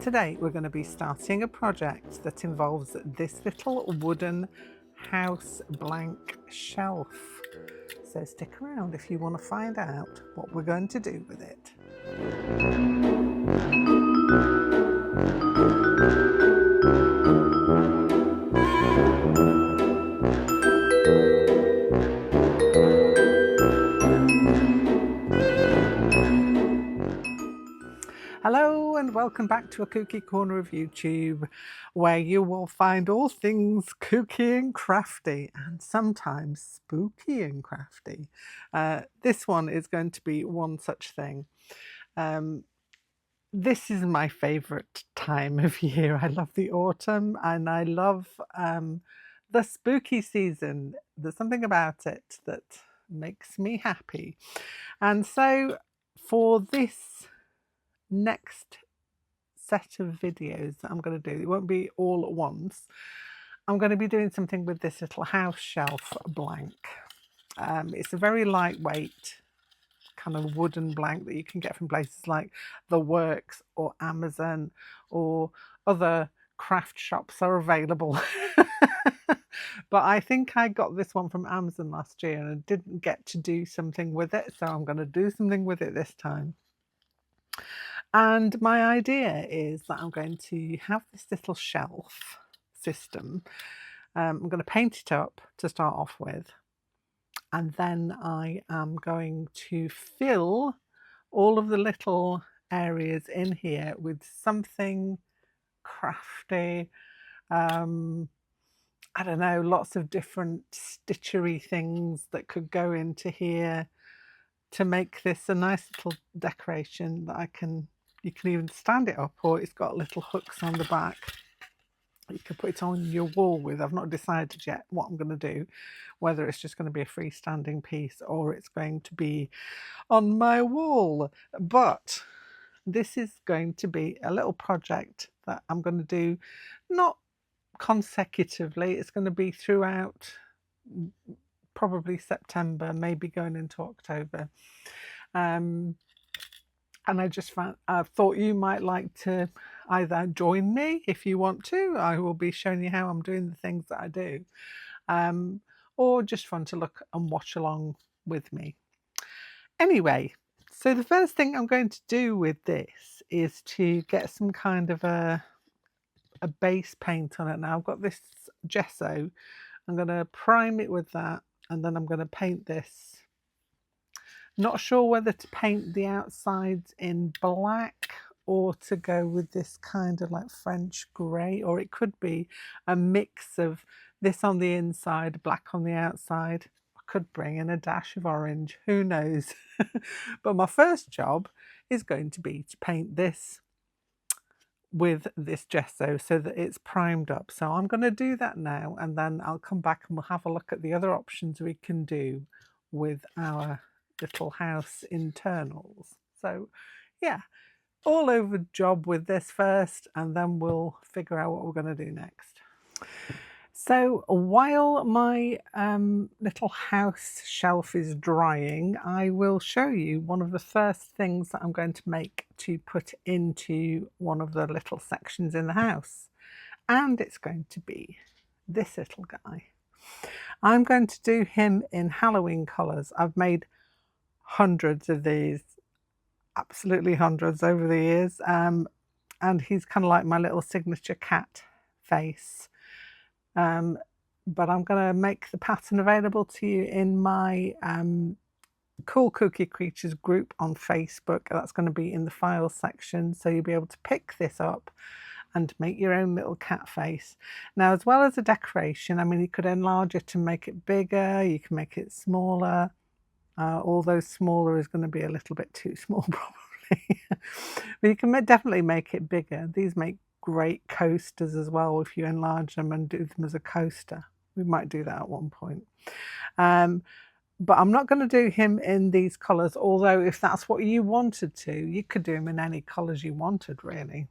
Today we're going to be starting a project that involves this little wooden house blank shelf. So stick around if you want to find out what we're going to do with it. Hello and welcome back to a kooky corner of YouTube, where you will find all things kooky and crafty and sometimes spooky and crafty. This one is going to be one such thing. This is my favourite time of year. I love the autumn and I love the spooky season. There's something about it that makes me happy. And so for this next set of videos that I'm going to do, it won't be all at once. I'm going to be doing something with this little house shelf blank. It's a very lightweight kind of wooden blank that you can get from places like The Works or Amazon, or other craft shops are available. But I think I got this one from Amazon last year and I didn't get to do something with it, so I'm going to do something with it this time. And my idea is that I'm going to have this little shelf system. I'm going to paint it up to start off with. And then I am going to fill all of the little areas in here with something crafty. I don't know, lots of different stitchery things that could go into here to make this a nice little decoration that you can even stand it up, or it's got little hooks on the back you can put it on your wall with. I've not decided yet what I'm going to do, whether it's just going to be a freestanding piece or it's going to be on my wall. But this is going to be a little project that I'm going to do not consecutively. It's going to be throughout probably September, maybe going into October. And I thought you might like to either join me if you want to. I will be showing you how I'm doing the things that I do, or just fun to look and watch along with me. Anyway, so the first thing I'm going to do with this is to get some kind of a base paint on it. Now I've got this gesso. I'm going to prime it with that, and then I'm going to paint this. Not sure whether to paint the outsides in black or to go with this kind of like French grey, or it could be a mix of this on the inside, black on the outside. I could bring in a dash of orange, who knows? But my first job is going to be to paint this with this gesso so that it's primed up. So I'm going to do that now, and then I'll come back and we'll have a look at the other options we can do with our little house internals. So yeah, all over job with this first, and then we'll figure out what we're going to do next. So while my little house shelf is drying, I will show you one of the first things that I'm going to make to put into one of the little sections in the house. And it's going to be this little guy. I'm going to do him in Halloween colours. I've made hundreds of these, absolutely hundreds over the years, and he's kind of like my little signature cat face. But I'm going to make the pattern available to you in my Cool Kooky Creatures group on Facebook. That's going to be in the files section, so you'll be able to pick this up and make your own little cat face. Now, as well as a decoration, I mean, you could enlarge it and make it bigger, you can make it smaller. Although smaller is going to be a little bit too small probably. But you can definitely make it bigger. These make great coasters as well if you enlarge them and do them as a coaster. We might do that at one point. But I'm not going to do him in these colours, although if that's what you wanted to, you could do him in any colours you wanted, really.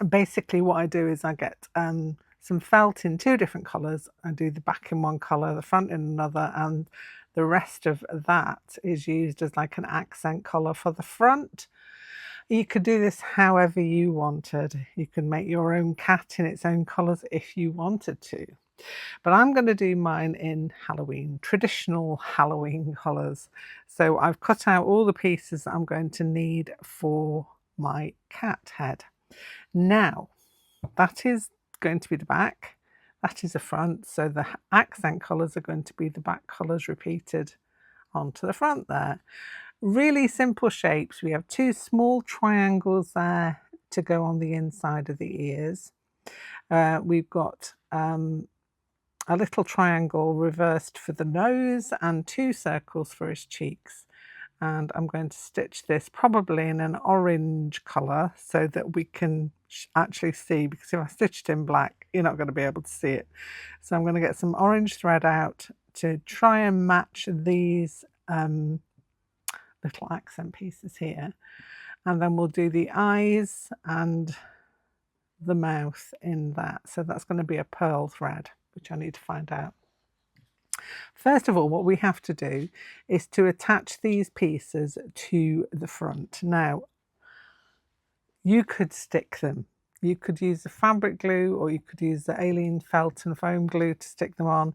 Basically what I do is I get some felt in 2 different colours. I do the back in one colour, the front in another, and the rest of that is used as like an accent colour for the front. You could do this however you wanted. You could make your own cat in its own colours if you wanted to. But I'm going to do mine in Halloween, traditional Halloween colours. So I've cut out all the pieces that I'm going to need for my cat head. Now, that is going to be the back. That is the front. So the accent colours are going to be the back colours repeated onto the front there. Really simple shapes. We have two small triangles there to go on the inside of the ears. We've got a little triangle reversed for the nose and two circles for his cheeks. And I'm going to stitch this probably in an orange colour so that we can actually see, because if I stitched in black, you're not going to be able to see it. So I'm going to get some orange thread out to try and match these little accent pieces here. And then we'll do the eyes and the mouth in that. So that's going to be a pearl thread, which I need to find out. First of all, what we have to do is to attach these pieces to the front. Now, you could stick them. You could use the fabric glue, or you could use the alien felt and foam glue to stick them on.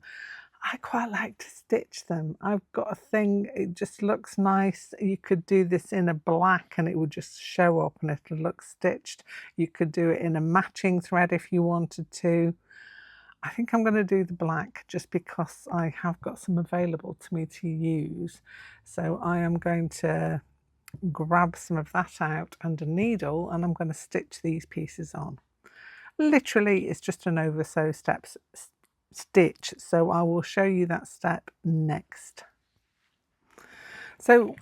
I quite like to stitch them. I've got a thing, it just looks nice. You could do this in a black and it would just show up and it'll look stitched. You could do it in a matching thread if you wanted to. I think I'm going to do the black just because I have got some available to me to use. So I am going to grab some of that out and a needle, and I'm going to stitch these pieces on. Literally, it's just an over sew stitch, so I will show you that step next. So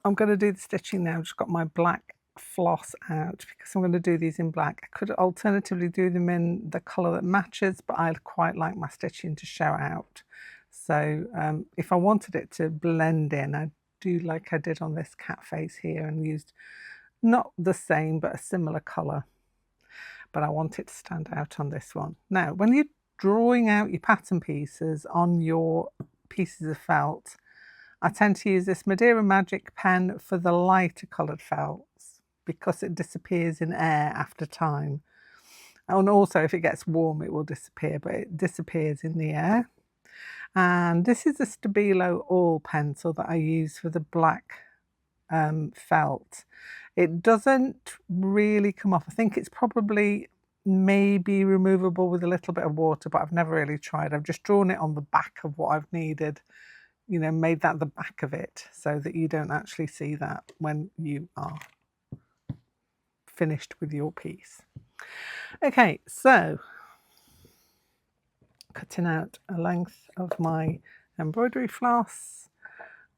I'm going to do the stitching now. I've just got my black floss out because I'm going to do these in black. I could alternatively do them in the colour that matches, but I quite like my stitching to show out. So if I wanted it to blend in, I'd do like I did on this cat face here and used not the same but a similar colour, but I want it to stand out on this one. Now, when you're drawing out your pattern pieces on your pieces of felt, I tend to use this Madeira Magic pen for the lighter coloured felts because it disappears in air after time. And also if it gets warm it will disappear, but it disappears in the air. And this is a Stabilo All pencil that I use for the black felt. It doesn't really come off. I think it's probably maybe removable with a little bit of water, but I've never really tried. I've just drawn it on the back of what I've needed, you know, made that the back of it so that you don't actually see that when you are finished with your piece. Okay, so cutting out a length of my embroidery floss,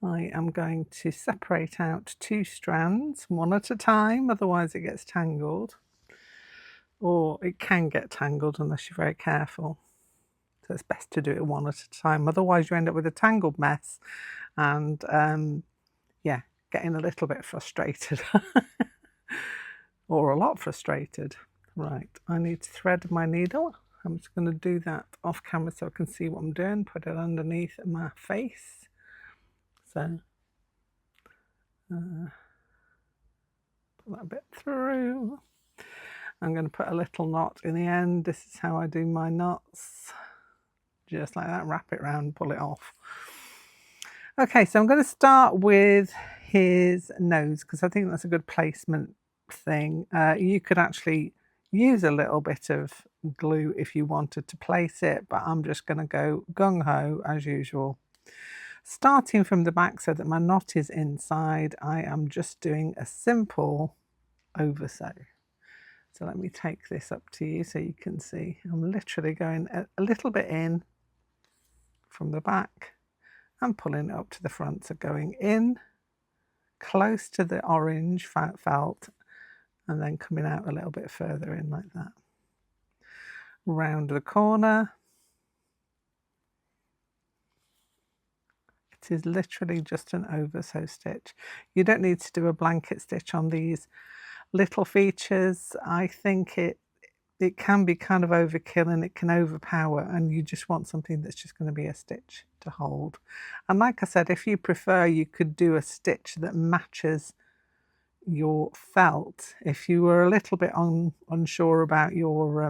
I am going to separate out two strands, one at a time, otherwise it gets tangled, or it can get tangled unless you're very careful. So it's best to do it one at a time, otherwise you end up with a tangled mess and yeah, getting a little bit frustrated or a lot frustrated. Right, I need to thread my needle. I'm just going to do that off camera so I can see what I'm doing, put it underneath my face. So pull that bit through. I'm going to put a little knot in the end. This is how I do my knots. Just like that, wrap it around, pull it off. Okay, so I'm going to start with his nose because I think that's a good placement thing. You could actually use a little bit of glue if you wanted to place it, but I'm just going to go gung-ho as usual. Starting from the back so that my knot is inside, I am just doing a simple over sew. So let me take this up to you so you can see. I'm literally going a little bit in from the back and pulling it up to the front. So going in close to the orange felt and then coming out a little bit further in like that. Round the corner. It is literally just an over sew stitch. You don't need to do a blanket stitch on these little features. I think it can be kind of overkill and it can overpower, and you just want something that's just going to be a stitch to hold. And like I said, if you prefer, you could do a stitch that matches your felt, if you were a little bit unsure about your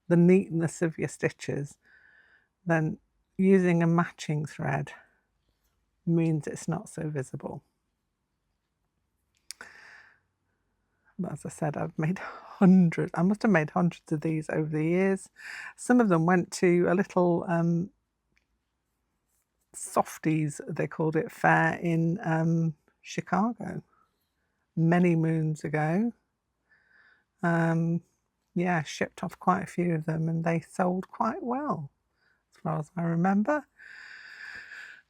the neatness of your stitches, then using a matching thread means it's not so visible. But as I said, I've made hundreds. I must have made hundreds of these over the years. Some of them went to a little softies, they called it, fair in Chicago many moons ago. Yeah, shipped off quite a few of them and they sold quite well, as far as I remember.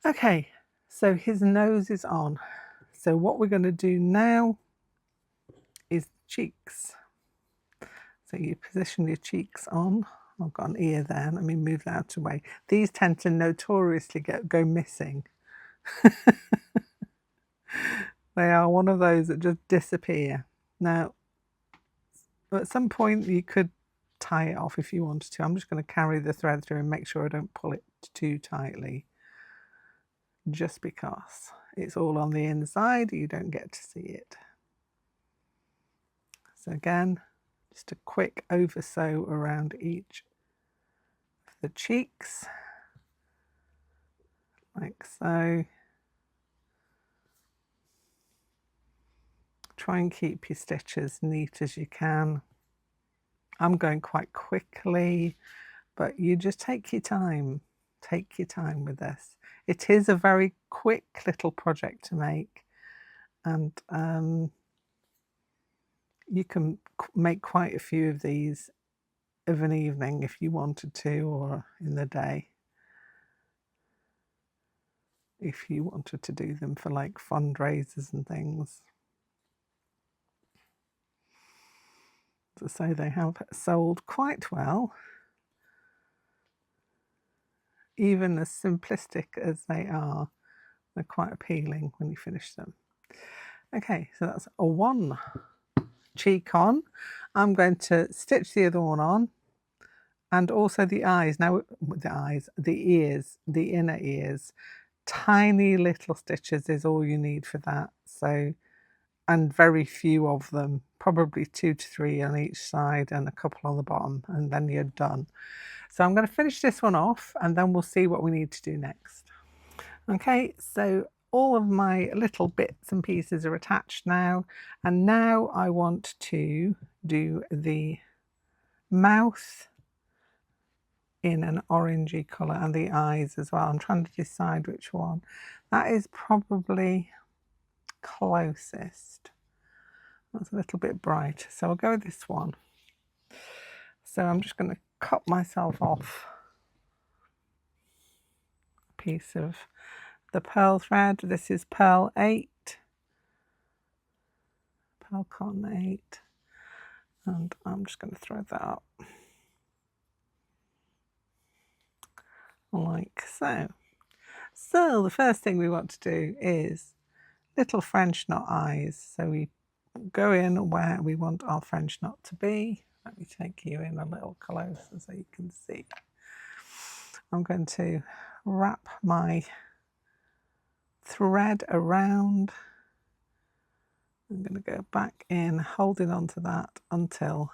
Okay, so his nose is on. So what we're going to do now is cheeks. So you position your cheeks on. I've got an ear there, let me move that out of the way. These tend to notoriously go missing. They are one of those that just disappear. Now, at some point you could tie it off if you wanted to. I'm just going to carry the thread through and make sure I don't pull it too tightly, just because it's all on the inside, you don't get to see it. So again, just a quick over sew around each of the cheeks, like so. Try and keep your stitches neat as you can. I'm going quite quickly, but you just take your time. Take your time with this. It is a very quick little project to make, and you can make quite a few of these of an evening if you wanted to, or in the day if you wanted to do them for like fundraisers and things. So they have sold quite well, even as simplistic as they are. They're quite appealing when you finish them. Okay, so that's a one cheek on. I'm going to stitch the other one on, and also the eyes. Now, the ears, the inner ears, tiny little stitches is all you need for that. So, and very few of them, probably 2 to 3 on each side and a couple on the bottom, and then you're done. So I'm going to finish this one off and then we'll see what we need to do next. Okay, so all of my little bits and pieces are attached now, and now I want to do the mouth in an orangey colour and the eyes as well. I'm trying to decide which one. That is probably closest. That's a little bit bright, so I'll go with this one. So I'm just going to cut myself off a piece of the pearl thread. This is pearl 8, pearl cotton 8, and I'm just going to thread that up like so. So the first thing we want to do is little French knot eyes. So we go in where we want our French knot to be. Let me take you in a little closer so you can see. I'm going to wrap my thread around. I'm going to go back in, holding on to that until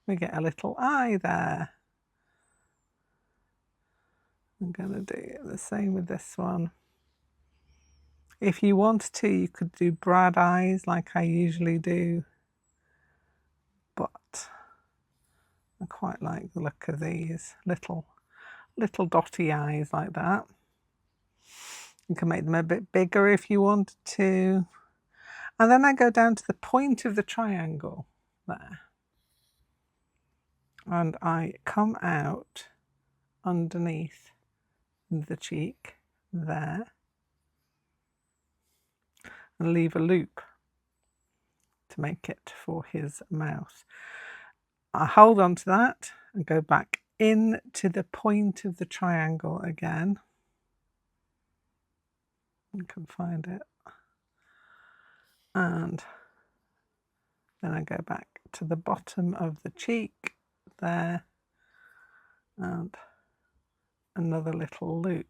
we get a little eye there. I'm going to do the same with this one. If you wanted to, you could do brad eyes like I usually do, but I quite like the look of these little dotty eyes like that. You can make them a bit bigger if you wanted to. And then I go down to the point of the triangle there, and I come out underneath the cheek there and leave a loop to make it for his mouth. I hold on to that and go back in to the point of the triangle again. You can find it. And then I go back to the bottom of the cheek there and another little loop.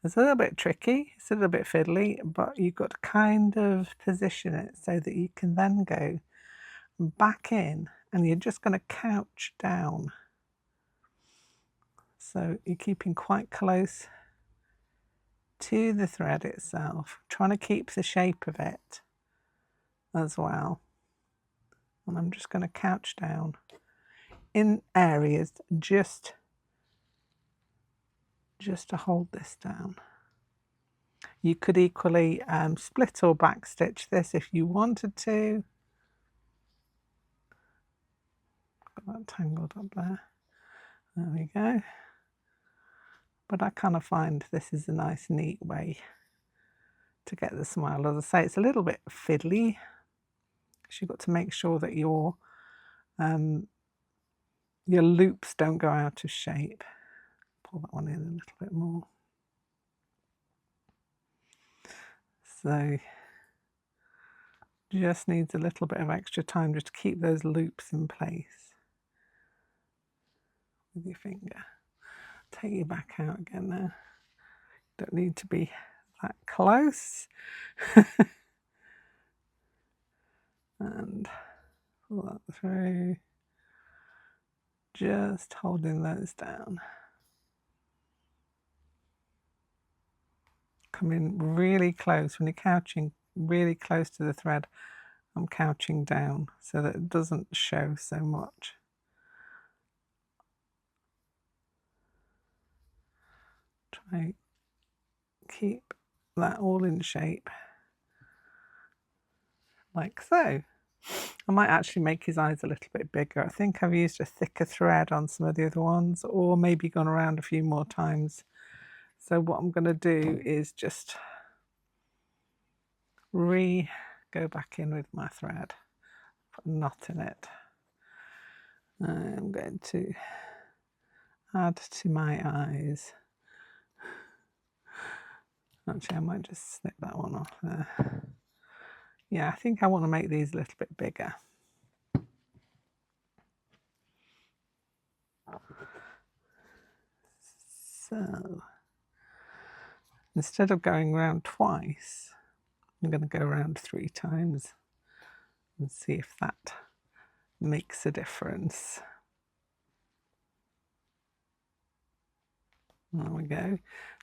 It's a little bit tricky, it's a little bit fiddly, but you've got to kind of position it so that you can then go back in and you're just going to couch down. So you're keeping quite close to the thread itself, trying to keep the shape of it as well. And I'm just going to couch down in areas just to hold this down. You could equally split or back stitch this if you wanted to. Got that tangled up there. There we go. But I kind of find this is a nice neat way to get the smile. As I say, it's a little bit fiddly because you've got to make sure that your loops don't go out of shape. Pull that one in a little bit more. So just needs a little bit of extra time just to keep those loops in place with your finger. Take your back out again now. Don't need to be that close. And pull that through, just holding those down. Come in really close when you're couching, really close to the thread. I'm couching down so that it doesn't show so much. Try keep that all in shape like so. I might actually make his eyes a little bit bigger. I think I've used a thicker thread on some of the other ones, or maybe gone around a few more times. So what I'm going to do is just go back in with my thread, put a knot in it. I'm going to add to my eyes. Actually, I might just snip that one off there. Yeah, I think I want to make these a little bit bigger. So instead of going around twice, I'm going to go around 3 times and see if that makes a difference. There we go.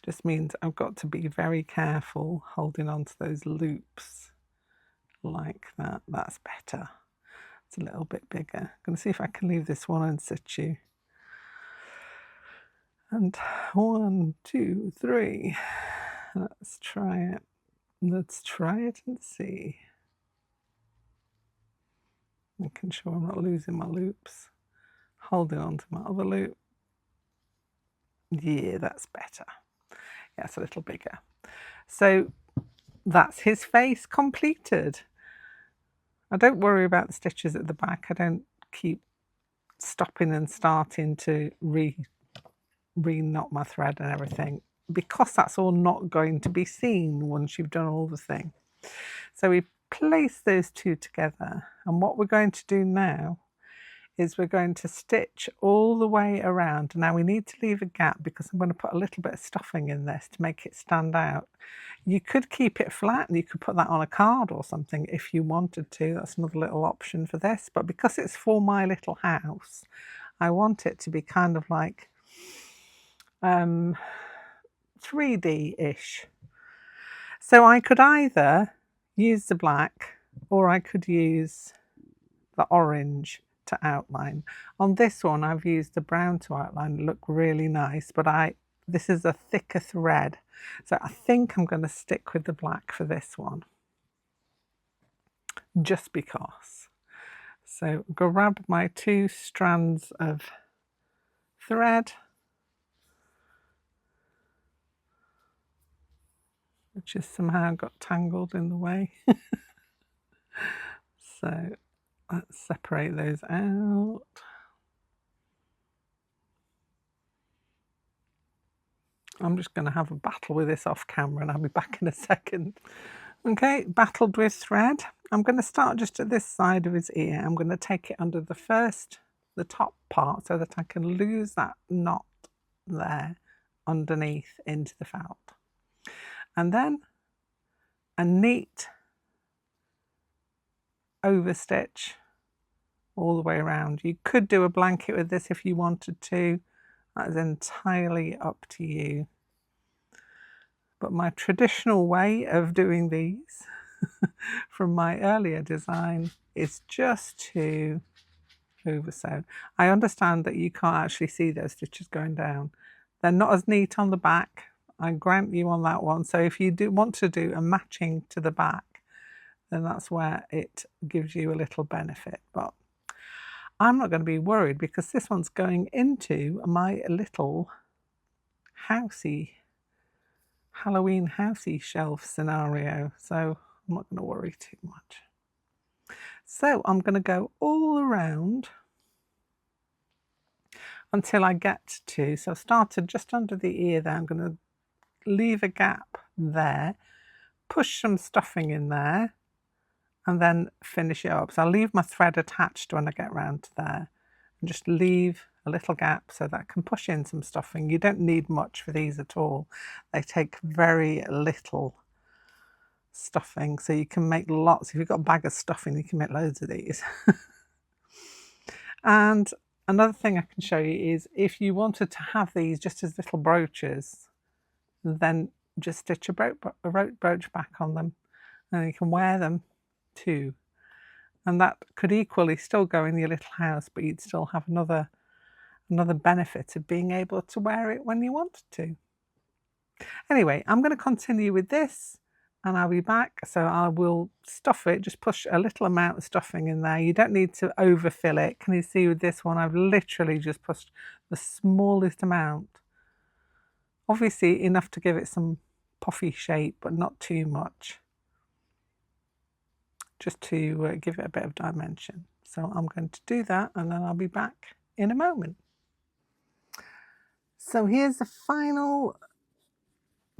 Just means I've got to be very careful holding on to those loops like that. That's better. It's a little bit bigger. I'm going to see if I can leave this one in situ. And 1, 2, 3. Let's try it. Let's try it and see. Making sure I'm not losing my loops. Holding on to my other loop. Yeah, that's better. Yeah, it's a little bigger. So that's his face completed. I don't worry about the stitches at the back. I don't keep stopping and starting to re-knot my thread and everything, because that's all not going to be seen once you've done all the thing. So we place those two together, and what we're going to do now is we're going to stitch all the way around. Now we need to leave a gap because I'm going to put a little bit of stuffing in this to make it stand out. You could keep it flat and you could put that on a card or something if you wanted to. That's another little option for this, but because it's for my little house, I want it to be kind of like 3D-ish. So I could either use the black or I could use the orange to outline. On this one I've used the brown to outline, look really nice, but this is a thicker thread, so I think I'm going to stick with the black for this one, just because. So grab my 2 strands of thread, which has somehow got tangled in the way. So let's separate those out. I'm just going to have a battle with this off camera and I'll be back in a second. Okay, battled with thread. I'm going to start just at this side of his ear. I'm going to take it under the top part so that I can lose that knot there underneath into the felt. and then a neat overstitch all the way around. You could do a blanket with this if you wanted to. That is entirely up to you. But my traditional way of doing these from my earlier design is just to over sew. I understand that you can't actually see those stitches going down. They're not as neat on the back, I grant you on that one. So if you do want to do a matching to the back, then that's where it gives you a little benefit. But I'm not going to be worried because this one's going into my little housey, Halloween housey shelf scenario. So I'm not going to worry too much. So I'm going to go all around until I get to, so I've started just under the ear there. I'm going to leave a gap there, push some stuffing in there, and then finish it up. So I'll leave my thread attached when I get round to there, and just leave a little gap so that I can push in some stuffing. You don't need much for these at all. They take very little stuffing, so you can make lots. If you've got a bag of stuffing, you can make loads of these. And another thing I can show you is if you wanted to have these just as little brooches, then just stitch a brooch back on them, and you can wear them too. And that could equally still go in your little house, but you'd still have another benefit of being able to wear it when you wanted to. Anyway, I'm going to continue with this and I'll be back. So I will stuff it, just push a little amount of stuffing in there. You don't need to overfill it. Can you see with this one, I've literally just pushed the smallest amount. Obviously enough to give it some puffy shape, but not too much. Just to give it a bit of dimension. So I'm going to do that and then I'll be back in a moment. So here's the final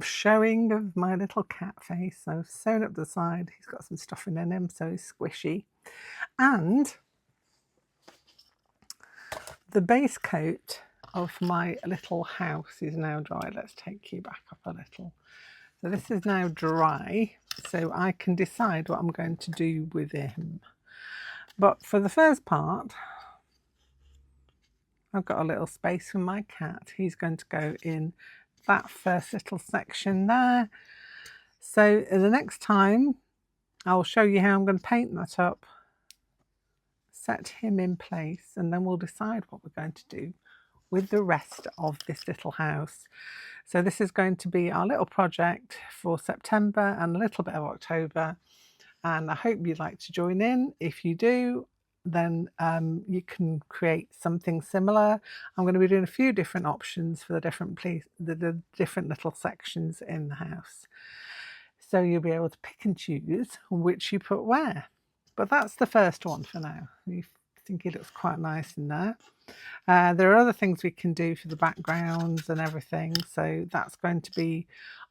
showing of my little cat face. So I've sewn up the side. He's got some stuffing in him, so he's squishy. And the base coat of my little house is now dry. Let's take you back up a little. So this is now dry, so I can decide what I'm going to do with him. But for the first part, I've got a little space for my cat. He's going to go in that first little section there. So the next time I'll show you how I'm going to paint that up, set him in place, and then we'll decide what we're going to do with the rest of this little house. So this is going to be our little project for September and a little bit of October, and I hope you'd like to join in. If you do, then you can create something similar. I'm going to be doing a few different options for the different little sections in the house. So you'll be able to pick and choose which you put where. But that's the first one for now. I think he looks quite nice in there. There are other things we can do for the backgrounds and everything, so that's going to be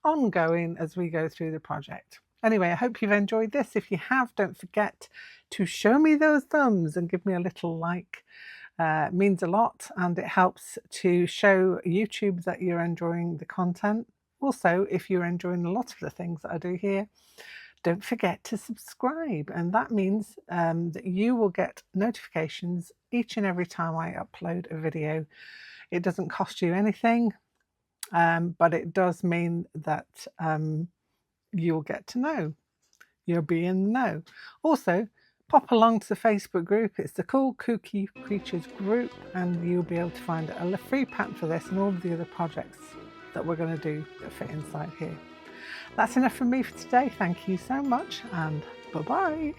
ongoing as we go through the project. Anyway, I hope you've enjoyed this. If you have, don't forget to show me those thumbs and give me a little like. It means a lot and it helps to show YouTube that you're enjoying the content. Also, if you're enjoying a lot of the things that I do here, don't forget to subscribe, and that means that you will get notifications each and every time I upload a video. It doesn't cost you anything, but it does mean that you'll get to know. You'll be in the know. Also, pop along to the Facebook group. It's the Cool Kooky Creatures group, and you'll be able to find a free pattern for this and all of the other projects that we're going to do that fit inside here. That's enough from me for today. Thank you so much, and bye-bye.